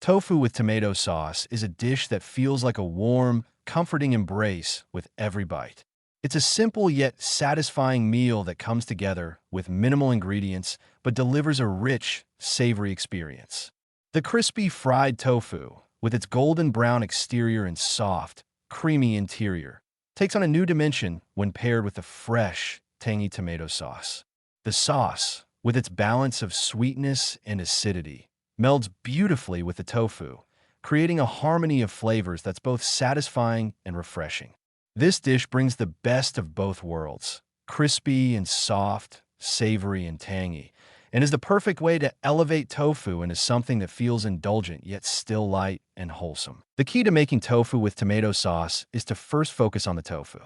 Tofu with tomato sauce is a dish that feels like a warm, comforting embrace with every bite. It's a simple yet satisfying meal that comes together with minimal ingredients but delivers a rich, savory experience. The crispy fried tofu, with its golden brown exterior and soft, creamy interior, takes on a new dimension when paired with a fresh, tangy tomato sauce. The sauce, with its balance of sweetness and acidity, melds beautifully with the tofu, creating a harmony of flavors that's both satisfying and refreshing. This dish brings the best of both worlds, crispy and soft, savory and tangy, and is the perfect way to elevate tofu into something that feels indulgent yet still light and wholesome. The key to making tofu with tomato sauce is to first focus on the tofu.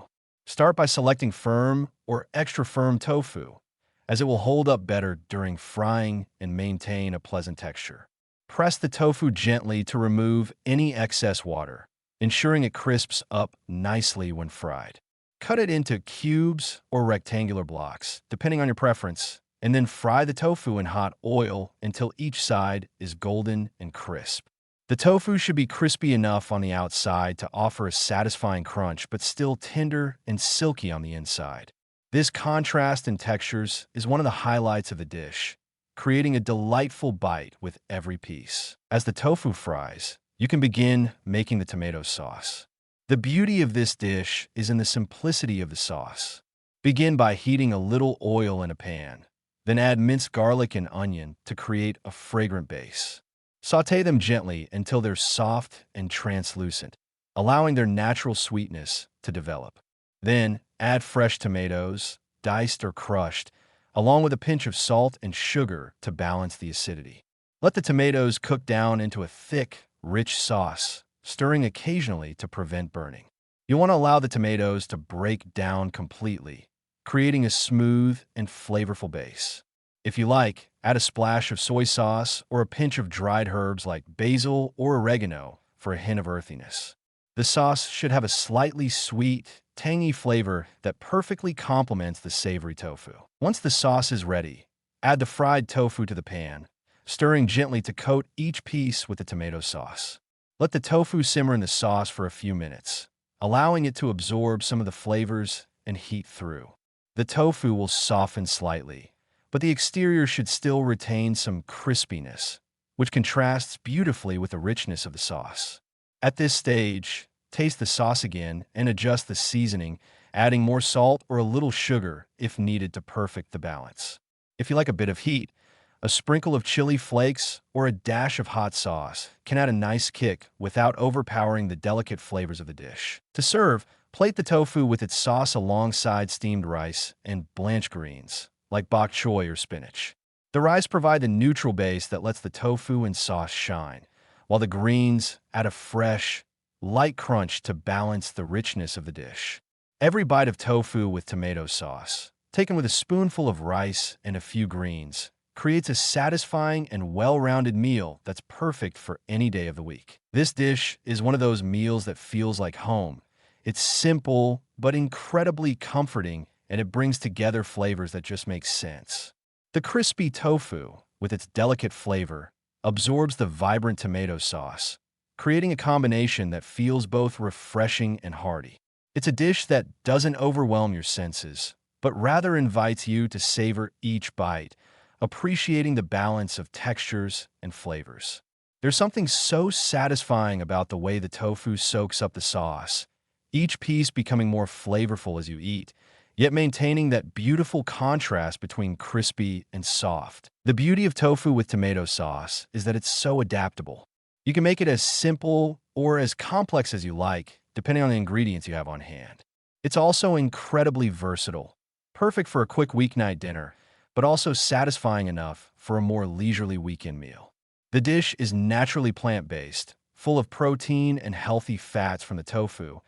Start by selecting firm or extra firm tofu, as it will hold up better during frying and maintain a pleasant texture. Press the tofu gently to remove any excess water, ensuring it crisps up nicely when fried. Cut it into cubes or rectangular blocks, depending on your preference, and then fry the tofu in hot oil until each side is golden and crisp. The tofu should be crispy enough on the outside to offer a satisfying crunch, but still tender and silky on the inside. This contrast in textures is one of the highlights of the dish, creating a delightful bite with every piece. As the tofu fries, you can begin making the tomato sauce. The beauty of this dish is in the simplicity of the sauce. Begin by heating a little oil in a pan, then add minced garlic and onion to create a fragrant base. Sauté them gently until they're soft and translucent, allowing their natural sweetness to develop. Then, add fresh tomatoes, diced or crushed, along with a pinch of salt and sugar to balance the acidity. Let the tomatoes cook down into a thick, rich sauce, stirring occasionally to prevent burning. You want to allow the tomatoes to break down completely, creating a smooth and flavorful base. If you like, add a splash of soy sauce or a pinch of dried herbs like basil or oregano for a hint of earthiness. The sauce should have a slightly sweet, tangy flavor that perfectly complements the savory tofu. Once the sauce is ready, add the fried tofu to the pan, stirring gently to coat each piece with the tomato sauce. Let the tofu simmer in the sauce for a few minutes, allowing it to absorb some of the flavors and heat through. The tofu will soften slightly, but the exterior should still retain some crispiness, which contrasts beautifully with the richness of the sauce. At this stage, taste the sauce again and adjust the seasoning, adding more salt or a little sugar if needed to perfect the balance. If you like a bit of heat, a sprinkle of chili flakes or a dash of hot sauce can add a nice kick without overpowering the delicate flavors of the dish. To serve, plate the tofu with its sauce alongside steamed rice and blanched greens, like bok choy or spinach. The rice provide the neutral base that lets the tofu and sauce shine, while the greens add a fresh, light crunch to balance the richness of the dish. Every bite of tofu with tomato sauce, taken with a spoonful of rice and a few greens, creates a satisfying and well-rounded meal that's perfect for any day of the week. This dish is one of those meals that feels like home. It's simple, but incredibly comforting, and it brings together flavors that just make sense. The crispy tofu, with its delicate flavor, absorbs the vibrant tomato sauce, creating a combination that feels both refreshing and hearty. It's a dish that doesn't overwhelm your senses, but rather invites you to savor each bite, appreciating the balance of textures and flavors. There's something so satisfying about the way the tofu soaks up the sauce, each piece becoming more flavorful as you eat, yet maintaining that beautiful contrast between crispy and soft. The beauty of tofu with tomato sauce is that it's so adaptable. You can make it as simple or as complex as you like, depending on the ingredients you have on hand. It's also incredibly versatile, perfect for a quick weeknight dinner, but also satisfying enough for a more leisurely weekend meal. The dish is naturally plant-based, full of protein and healthy fats from the tofu,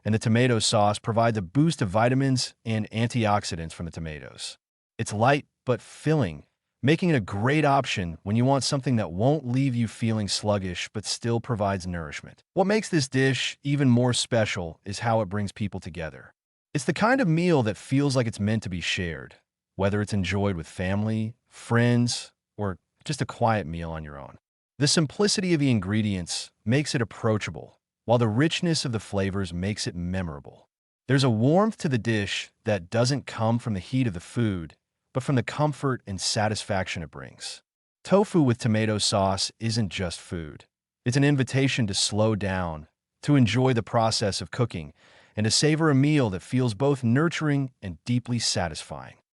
and the tomato sauce provides a boost of vitamins and antioxidants from the tomatoes. It's light but filling, making it a great option when you want something that won't leave you feeling sluggish but still provides nourishment. What makes this dish even more special is how it brings people together. It's the kind of meal that feels like it's meant to be shared, whether it's enjoyed with family, friends, or just a quiet meal on your own. The simplicity of the ingredients makes it approachable, while the richness of the flavors makes it memorable. There's a warmth to the dish that doesn't come from the heat of the food, but from the comfort and satisfaction it brings. Tofu with tomato sauce isn't just food. It's an invitation to slow down, to enjoy the process of cooking, and to savor a meal that feels both nurturing and deeply satisfying.